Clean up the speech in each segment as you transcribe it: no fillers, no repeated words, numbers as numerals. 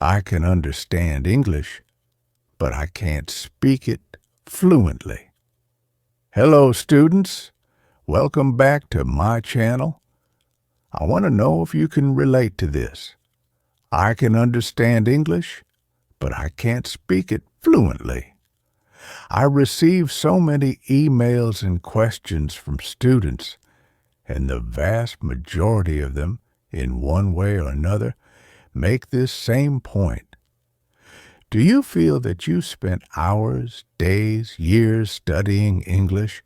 I can understand English, but I can't speak it fluently. Hello, students. Welcome back to my channel. I want to know if you can relate to this. I can understand English, but I can't speak it fluently. I receive so many emails and questions from students, and the vast majority of them, in one way or another, make this same point. Do you feel that you spent hours, days, years studying English,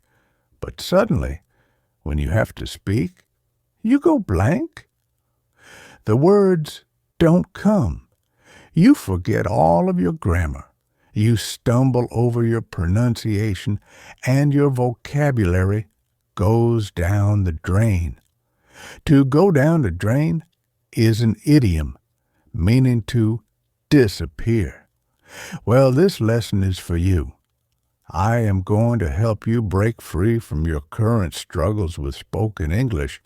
but suddenly, when you have to speak, you go blank? The words don't come. You forget all of your grammar. You stumble over your pronunciation, and your vocabulary goes down the drain. To go down the drain is an idiom meaning to disappear. Well, this lesson is for you. I am going to help you break free from your current struggles with spoken English,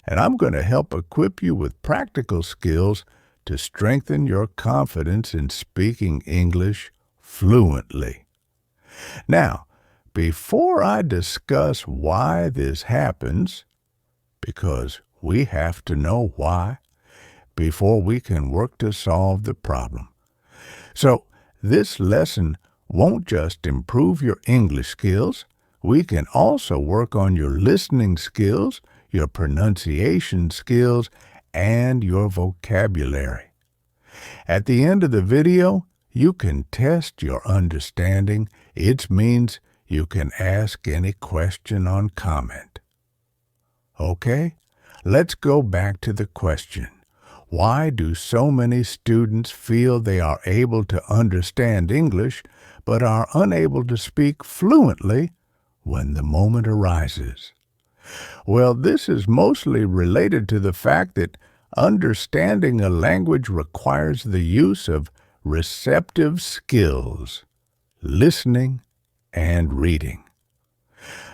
and I'm going to help equip you with practical skills to strengthen your confidence in speaking English fluently. Now, before I discuss why this happens, because we have to know why before we can work to solve the problem. So, this lesson won't just improve your English skills. We can also work on your listening skills, your pronunciation skills, and your vocabulary. At the end of the video, you can test your understanding. It means you can ask any question on comment. Okay, let's go back to the question. Why do so many students feel they are able to understand English but are unable to speak fluently when the moment arises? Well, this is mostly related to the fact that understanding a language requires the use of receptive skills, listening and reading.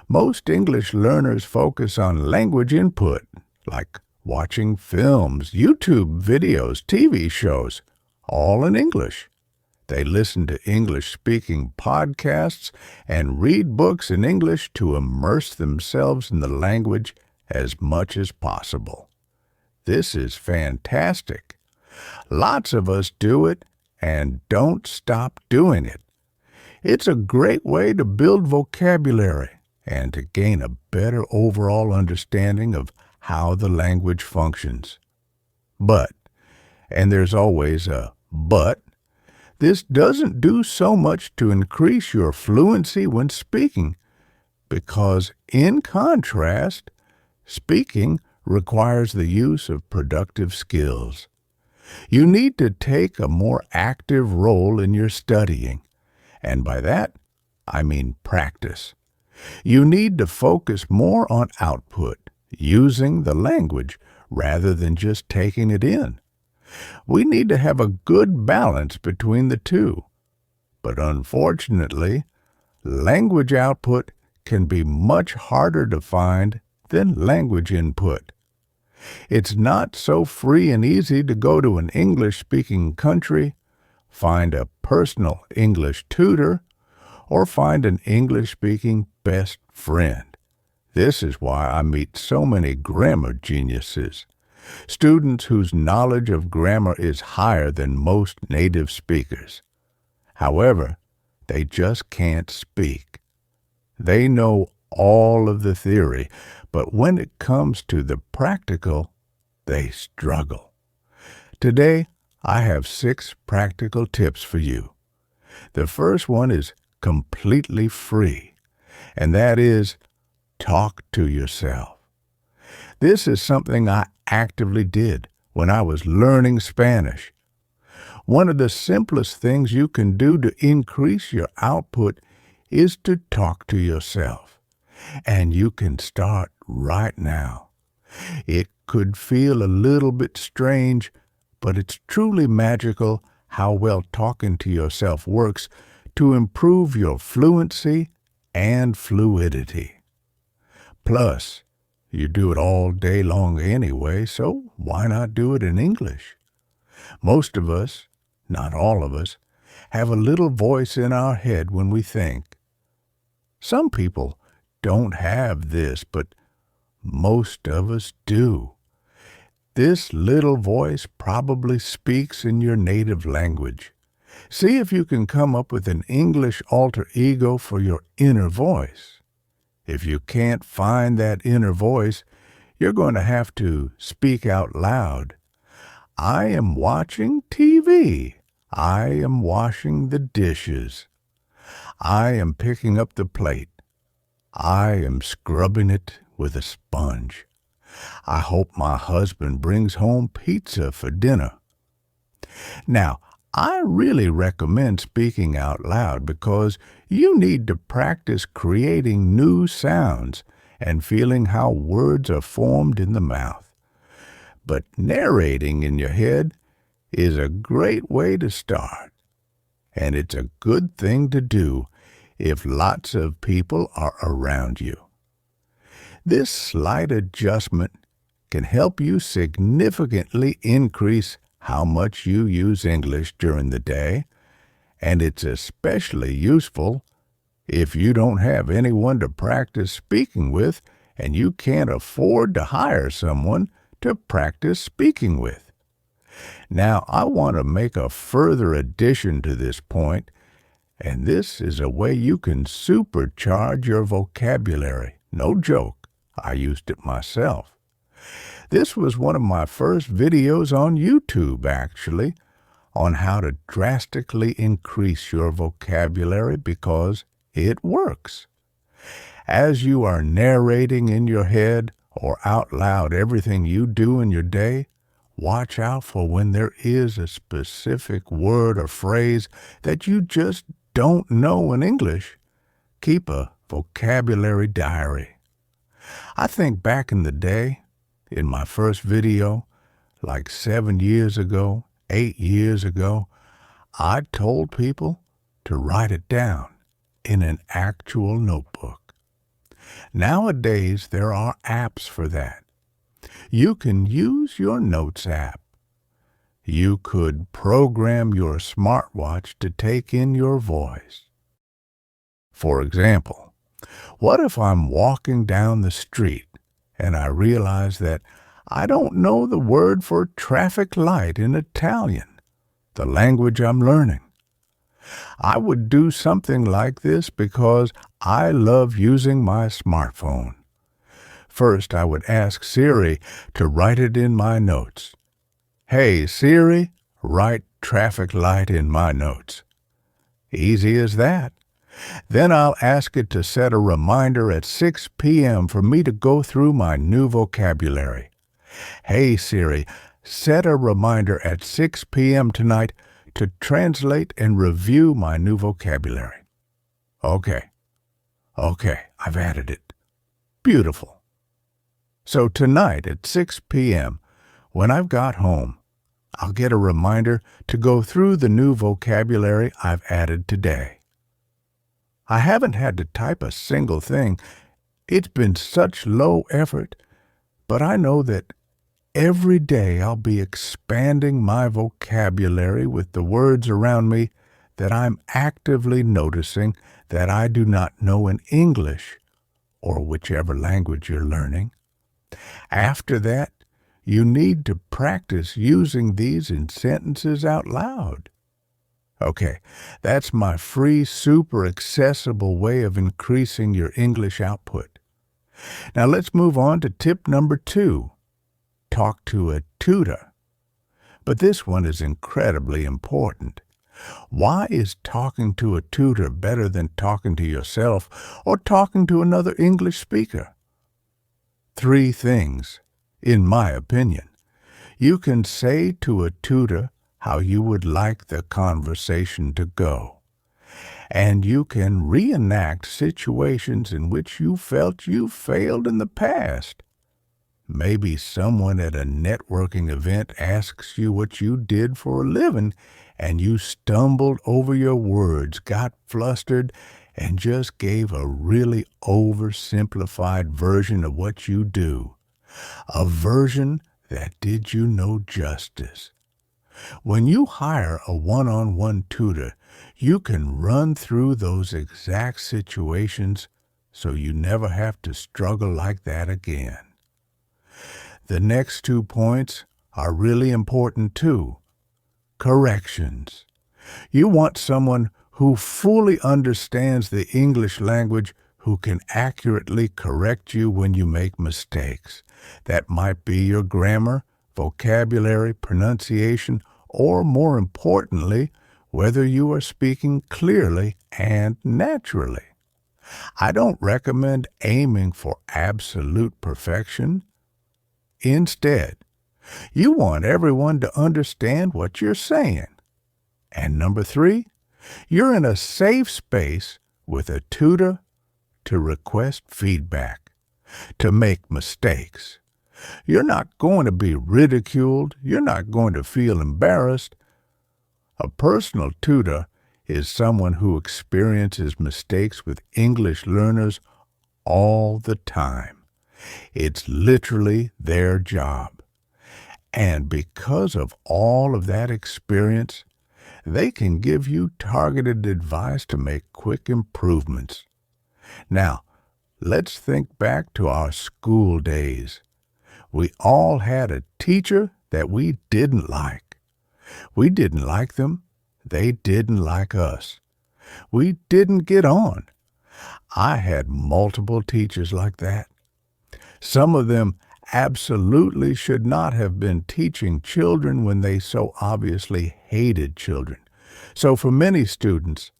Most English learners focus on language input, like watching films, YouTube videos, TV shows, all in English. They listen to English-speaking podcasts and read books in English to immerse themselves in the language as much as possible. This is fantastic. Lots of us do it and don't stop doing it. It's a great way to build vocabulary and to gain a better overall understanding of how the language functions. But, and there's always a but, this doesn't do so much to increase your fluency when speaking, because in contrast, speaking requires the use of productive skills. You need to take a more active role in your studying, and by that, I mean practice. You need to focus more on output, using the language rather than just taking it in. We need to have a good balance between the two. But unfortunately, language output can be much harder to find than language input. It's not so free and easy to go to an English-speaking country, find a personal English tutor, or find an English-speaking best friend. This is why I meet so many grammar geniuses, students whose knowledge of grammar is higher than most native speakers. However, they just can't speak. They know all of the theory, but when it comes to the practical, they struggle. Today, I have 6 practical tips for you. The first one is completely free, and that is talk to yourself. This is something I actively did when I was learning Spanish. One of the simplest things you can do to increase your output is to talk to yourself. And you can start right now. It could feel a little bit strange, but it's truly magical how well talking to yourself works to improve your fluency and fluidity. Plus, you do it all day long anyway, so why not do it in English? Most of us, not all of us, have a little voice in our head when we think. Some people don't have this, but most of us do. This little voice probably speaks in your native language. See if you can come up with an English alter ego for your inner voice. If you can't find that inner voice, you're going to have to speak out loud. I am watching TV. I am washing the dishes. I am picking up the plate. I am scrubbing it with a sponge. I hope my husband brings home pizza for dinner. Now, I really recommend speaking out loud because you need to practice creating new sounds and feeling how words are formed in the mouth. But narrating in your head is a great way to start, and it's a good thing to do if lots of people are around you. This slight adjustment can help you significantly increase how much you use English during the day, and it's especially useful if you don't have anyone to practice speaking with and you can't afford to hire someone to practice speaking with. Now, I want to make a further addition to this point, and this is a way you can supercharge your vocabulary. No joke, I used it myself. This was one of my first videos on YouTube, actually, on how to drastically increase your vocabulary because it works. As you are narrating in your head or out loud everything you do in your day, watch out for when there is a specific word or phrase that you just don't know in English. Keep a vocabulary diary. I think back in the day, in my first video, like 7 years ago, 8 years ago, I told people to write it down in an actual notebook. Nowadays, there are apps for that. You can use your Notes app. You could program your smartwatch to take in your voice. For example, what if I'm walking down the street and I realize that I don't know the word for traffic light in Italian, the language I'm learning? I would do something like this because I love using my smartphone. First, I would ask Siri to write it in my notes. Hey, Siri, write traffic light in my notes. Easy as that. Then I'll ask it to set a reminder at 6 p.m. for me to go through my new vocabulary. Hey, Siri, set a reminder at 6 p.m. tonight to translate and review my new vocabulary. Okay, I've added it. Beautiful. So tonight at 6 p.m., when I've got home, I'll get a reminder to go through the new vocabulary I've added today. I haven't had to type a single thing. It's been such low effort, but I know that every day I'll be expanding my vocabulary with the words around me that I'm actively noticing that I do not know in English or whichever language you're learning. After that, you need to practice using these in sentences out loud. Okay, that's my free, super accessible way of increasing your English output. Now let's move on to tip number 2. Talk to a tutor. But this one is incredibly important. Why is talking to a tutor better than talking to yourself or talking to another English speaker? 3 things, in my opinion. You can say to a tutor how you would like the conversation to go. And you can reenact situations in which you felt you failed in the past. Maybe someone at a networking event asks you what you did for a living, and you stumbled over your words, got flustered, and just gave a really oversimplified version of what you do. A version that did you no justice. When you hire a one-on-one tutor, you can run through those exact situations so you never have to struggle like that again. The next 2 points are really important too. Corrections. You want someone who fully understands the English language who can accurately correct you when you make mistakes. That might be your grammar, vocabulary, pronunciation, or more importantly, whether you are speaking clearly and naturally. I don't recommend aiming for absolute perfection. Instead, you want everyone to understand what you're saying. And number 3, you're in a safe space with a tutor to request feedback, to make mistakes. You're not going to be ridiculed. You're not going to feel embarrassed. A personal tutor is someone who experiences mistakes with English learners all the time. It's literally their job. And because of all of that experience, they can give you targeted advice to make quick improvements. Now, let's think back to our school days. We all had a teacher that we didn't like. We didn't like them. They didn't like us. We didn't get on. I had multiple teachers like that. Some of them absolutely should not have been teaching children when they so obviously hated children. So for many students,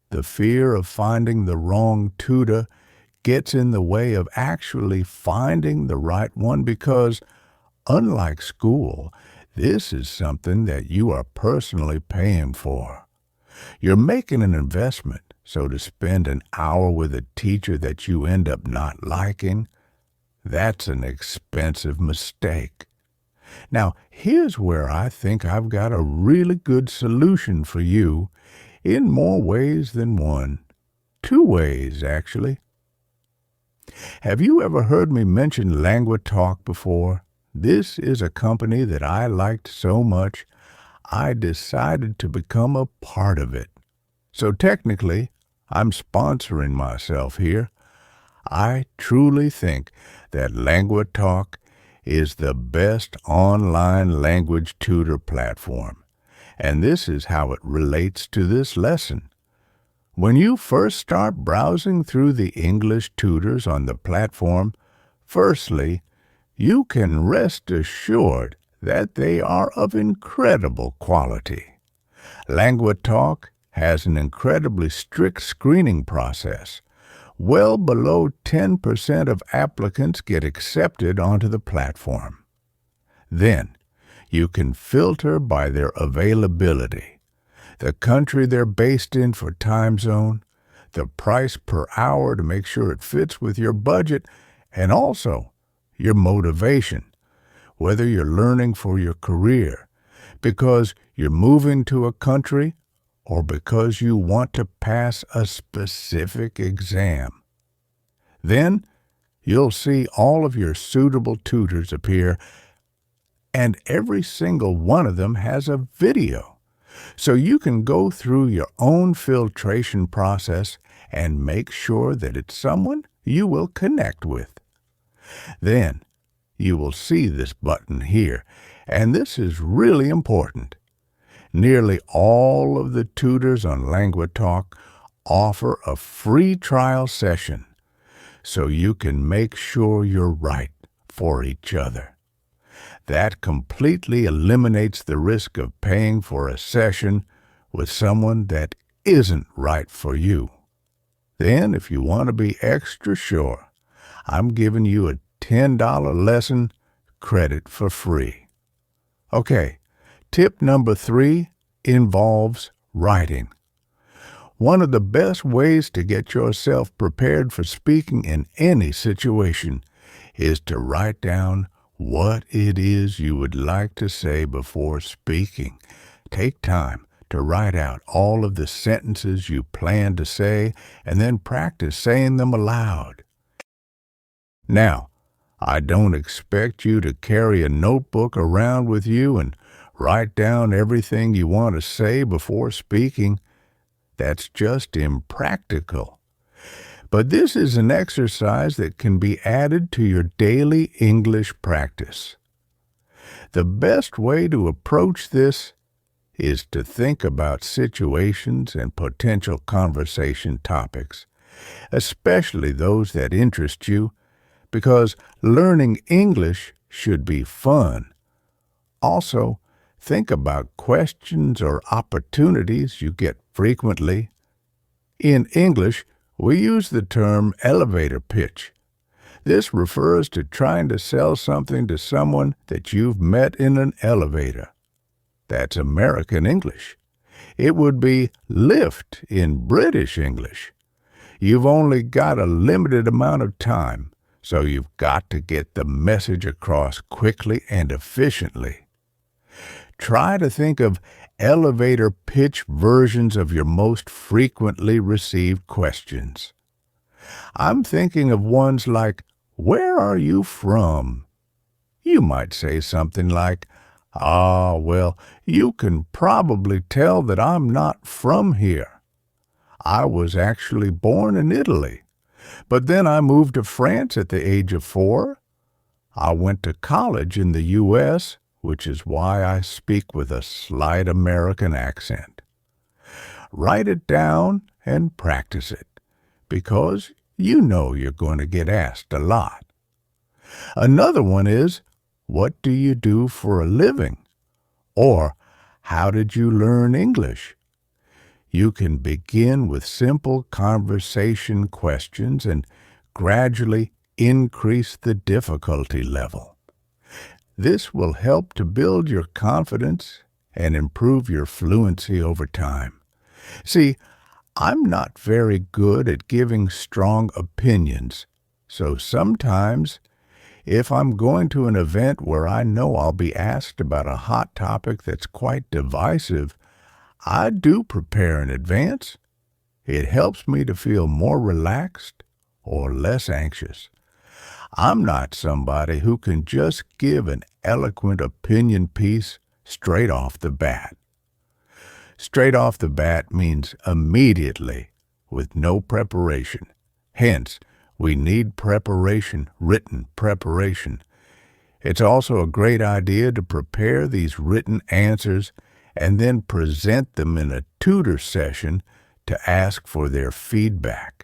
the fear of finding the wrong tutor gets in the way of actually finding the right one because, unlike school, this is something that you are personally paying for. You're making an investment, so to spend an hour with a teacher that you end up not liking, that's an expensive mistake. Now, here's where I think I've got a really good solution for you in more ways than one. 2 ways, actually. Have you ever heard me mention LanguaTalk before? This is a company that I liked so much, I decided to become a part of it. So technically, I'm sponsoring myself here. I truly think that LanguaTalk is the best online language tutor platform, and this is how it relates to this lesson. When you first start browsing through the English tutors on the platform, firstly, you can rest assured that they are of incredible quality. LanguaTalk has an incredibly strict screening process. Well below 10% of applicants get accepted onto the platform. Then, you can filter by their availability, the country they're based in for time zone, the price per hour to make sure it fits with your budget, and also your motivation, whether you're learning for your career, because you're moving to a country, or because you want to pass a specific exam. Then, you'll see all of your suitable tutors appear, and every single one of them has a video. So you can go through your own filtration process and make sure that it's someone you will connect with. Then, you will see this button here, and this is really important. Nearly all of the tutors on LanguaTalk offer a free trial session, so you can make sure you're right for each other. That completely eliminates the risk of paying for a session with someone that isn't right for you. Then, if you want to be extra sure, I'm giving you a $10 lesson credit for free. Okay, tip number 3 involves writing. One of the best ways to get yourself prepared for speaking in any situation is to write down what it is you would like to say before speaking. Take time to write out all of the sentences you plan to say and then practice saying them aloud. Now, I don't expect you to carry a notebook around with you and Write down everything you want to say before speaking. That's just impractical. But this is an exercise that can be added to your daily English practice. The best way to approach this is to think about situations and potential conversation topics, especially those that interest you, because learning English should be fun. Also, think about questions or opportunities you get frequently. In English, we use the term elevator pitch. This refers to trying to sell something to someone that you've met in an elevator. That's American English. It would be lift in British English. You've only got a limited amount of time, so you've got to get the message across quickly and efficiently. Try to think of elevator pitch versions of your most frequently received questions. I'm thinking of ones like, "Where are you from?" You might say something like, well, you can probably tell that I'm not from here. I was actually born in Italy, but then I moved to France at the age of 4. I went to college in the U.S., which is why I speak with a slight American accent. Write it down and practice it, because you know you're going to get asked a lot. Another one is, what do you do for a living? Or, how did you learn English? You can begin with simple conversation questions and gradually increase the difficulty level. This will help to build your confidence and improve your fluency over time. See, I'm not very good at giving strong opinions, so sometimes, if I'm going to an event where I know I'll be asked about a hot topic that's quite divisive, I do prepare in advance. It helps me to feel more relaxed or less anxious. I'm not somebody who can just give an eloquent opinion piece straight off the bat. Straight off the bat means immediately, with no preparation. Hence, we need preparation, written preparation. It's also a great idea to prepare these written answers and then present them in a tutor session to ask for their feedback.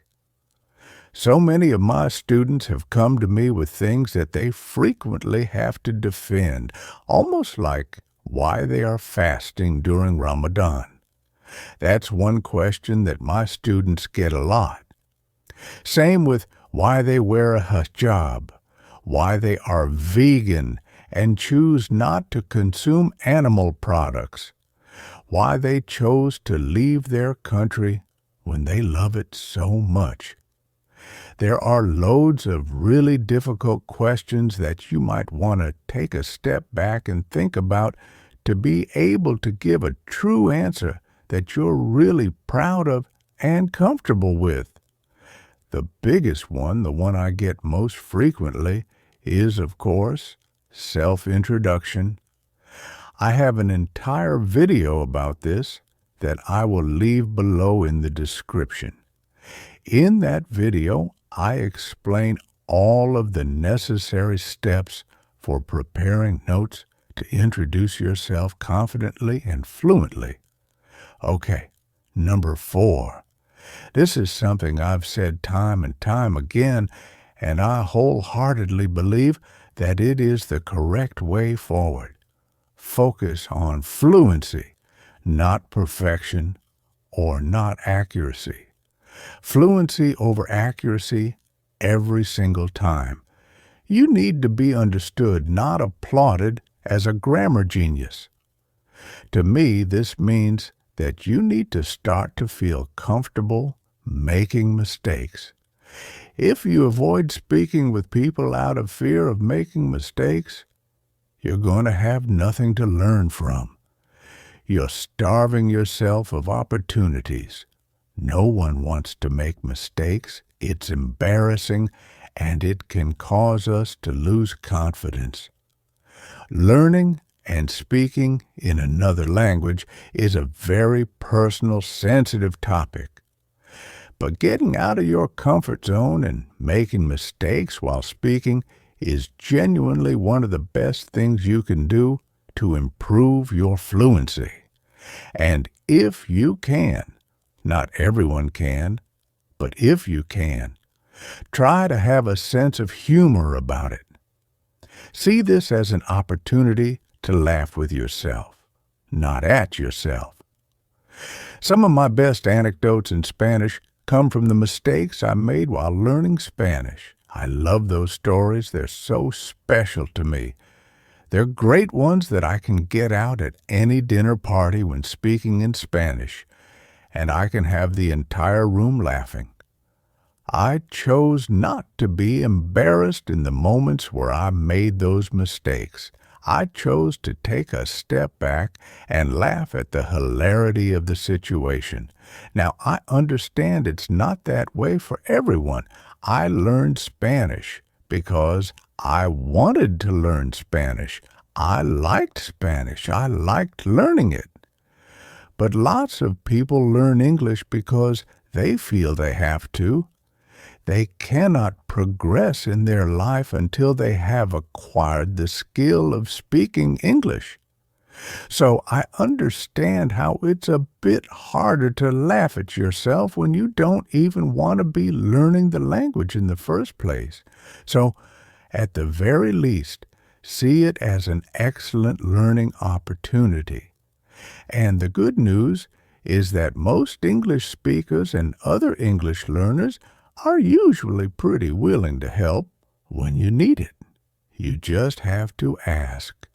So many of my students have come to me with things that they frequently have to defend, almost like why they are fasting during Ramadan. That's one question that my students get a lot. Same with why they wear a hijab, why they are vegan and choose not to consume animal products, why they chose to leave their country when they love it so much. There are loads of really difficult questions that you might want to take a step back and think about to be able to give a true answer that you're really proud of and comfortable with. The biggest one, the one I get most frequently, is, of course, self-introduction. I have an entire video about this that I will leave below in the description. In that video, I explain all of the necessary steps for preparing notes to introduce yourself confidently and fluently. Okay, number 4. This is something I've said time and time again, and I wholeheartedly believe that it is the correct way forward. Focus on fluency, not perfection or not accuracy. Fluency over accuracy every single time. You need to be understood, not applauded as a grammar genius. To me, this means that you need to start to feel comfortable making mistakes. If you avoid speaking with people out of fear of making mistakes, you're going to have nothing to learn from. You're starving yourself of opportunities. No one wants to make mistakes. It's embarrassing, and it can cause us to lose confidence. Learning and speaking in another language is a very personal, sensitive topic. But getting out of your comfort zone and making mistakes while speaking is genuinely one of the best things you can do to improve your fluency. And if you can, not everyone can, but if you can, try to have a sense of humor about it. See this as an opportunity to laugh with yourself, not at yourself. Some of my best anecdotes in Spanish come from the mistakes I made while learning Spanish. I love those stories. They're so special to me. They're great ones that I can get out at any dinner party when speaking in Spanish, and I can have the entire room laughing. I chose not to be embarrassed in the moments where I made those mistakes. I chose to take a step back and laugh at the hilarity of the situation. Now, I understand it's not that way for everyone. I learned Spanish because I wanted to learn Spanish. I liked Spanish. I liked learning it. But lots of people learn English because they feel they have to. They cannot progress in their life until they have acquired the skill of speaking English. So I understand how it's a bit harder to laugh at yourself when you don't even want to be learning the language in the first place. So, at the very least, see it as an excellent learning opportunity. And the good news is that most English speakers and other English learners are usually pretty willing to help when you need it. You just have to ask.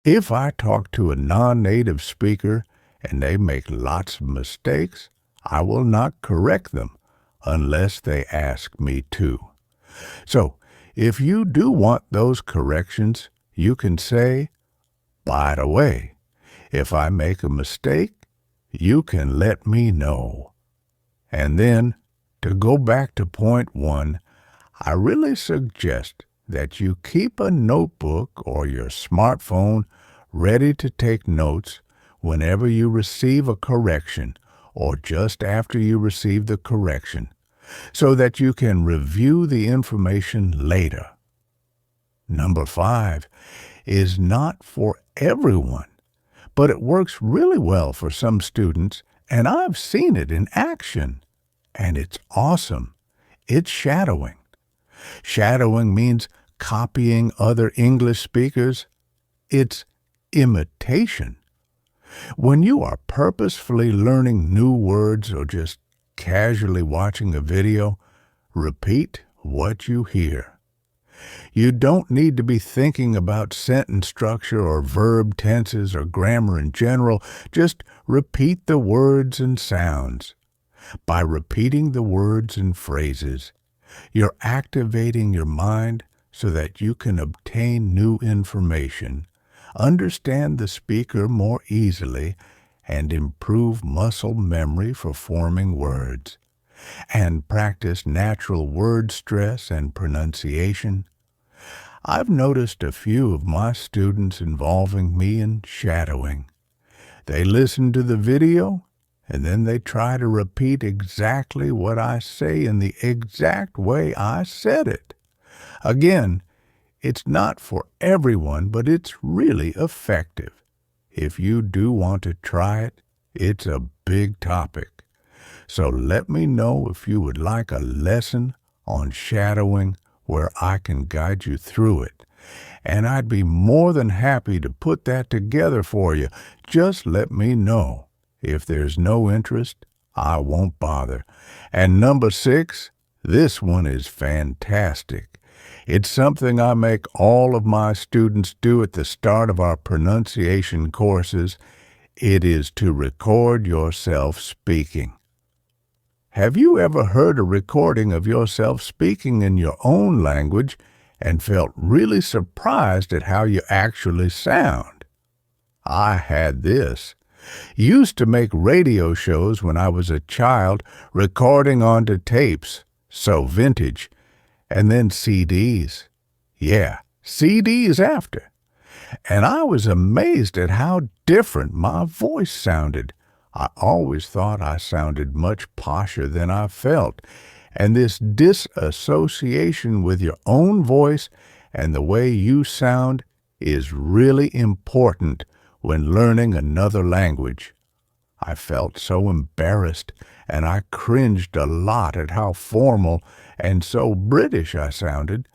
If I talk to a non-native speaker and they make lots of mistakes, I will not correct them unless they ask me to. So, if you do want those corrections, you can say, by the way, if I make a mistake, you can let me know. And then, to go back to point one, I really suggest that you keep a notebook or your smartphone ready to take notes whenever you receive a correction or just after you receive the correction, so that you can review the information later. Number 5 is not for everyone, but it works really well for some students, and I've seen it in action. And it's awesome. It's shadowing. Shadowing means copying other English speakers. It's imitation. When you are purposefully learning new words or just casually watching a video, repeat what you hear. You don't need to be thinking about sentence structure or verb tenses or grammar in general. Just repeat the words and sounds. By repeating the words and phrases, you're activating your mind so that you can obtain new information, understand the speaker more easily, and improve muscle memory for forming words, and practice natural word stress and pronunciation. I've noticed a few of my students involving me in shadowing. They listen to the video, and then they try to repeat exactly what I say in the exact way I said it. Again, it's not for everyone, but it's really effective. If you do want to try it, it's a big topic. So let me know if you would like a lesson on shadowing where I can guide you through it. And I'd be more than happy to put that together for you. Just let me know. If there's no interest, I won't bother. And number 6, this one is fantastic. It's something I make all of my students do at the start of our pronunciation courses. It is to record yourself speaking. Have you ever heard a recording of yourself speaking in your own language and felt really surprised at how you actually sound? I had this. Used to make radio shows when I was a child, recording onto tapes, so vintage, and then CDs. Yeah, CDs after. And I was amazed at how different my voice sounded. I always thought I sounded much posher than I felt. And this disassociation with your own voice and the way you sound is really important when learning another language. I felt so embarrassed, and I cringed a lot at how formal and so British I sounded.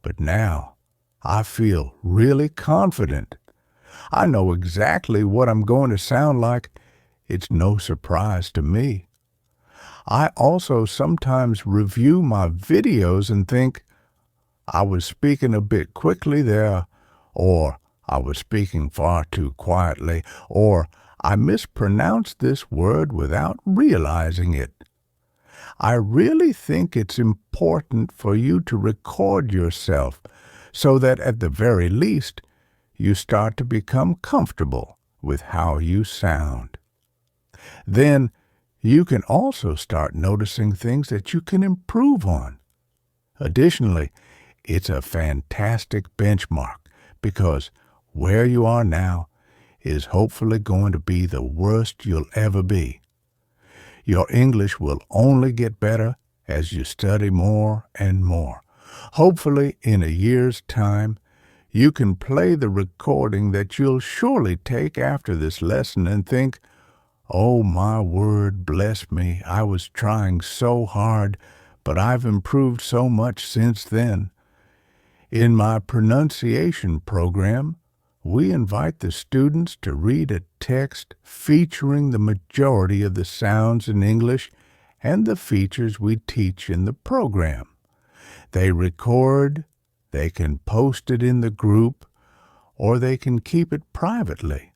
But now I feel really confident. I know exactly what I'm going to sound like. It's no surprise to me. I also sometimes review my videos and think, I was speaking a bit quickly there, or I was speaking far too quietly, or I mispronounced this word without realizing it. I really think it's important for you to record yourself so that at the very least you start to become comfortable with how you sound. Then you can also start noticing things that you can improve on. Additionally, it's a fantastic benchmark because where you are now is hopefully going to be the worst you'll ever be. Your English will only get better as you study more and more. Hopefully, in a year's time, you can play the recording that you'll surely take after this lesson and think, oh, my word, bless me, I was trying so hard, but I've improved so much since then. In my pronunciation program, we invite the students to read a text featuring the majority of the sounds in English and the features we teach in the program. They record, they can post it in the group, or they can keep it privately,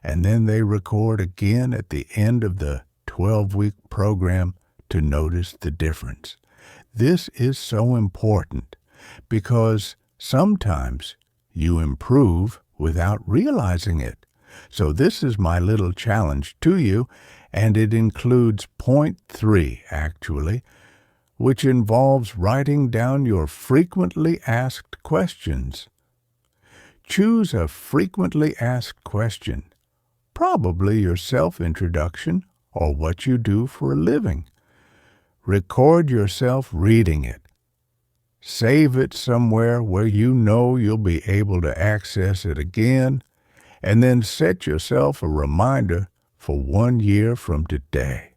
and then they record again at the end of the 12-week program to notice the difference. This is so important because sometimes you improve without realizing it. So this is my little challenge to you, and it includes point 3, actually, which involves writing down your frequently asked questions. Choose a frequently asked question, probably your self-introduction or what you do for a living. Record yourself reading it. Save it somewhere where you know you'll be able to access it again, and then set yourself a reminder for 1 year from today.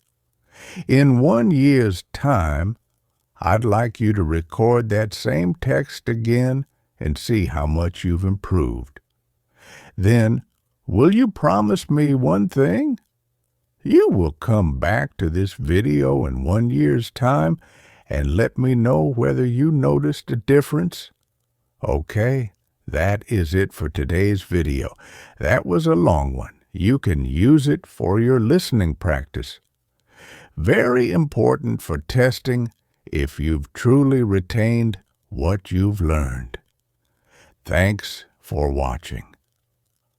In 1 year's time, I'd like you to record that same text again and see how much you've improved. Then, will you promise me one thing? You will come back to this video in 1 year's time and let me know whether you noticed a difference. Okay, that is it for today's video. That was a long one. You can use it for your listening practice. Very important for testing if you've truly retained what you've learned. Thanks for watching.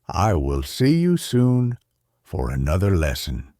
I will see you soon for another lesson.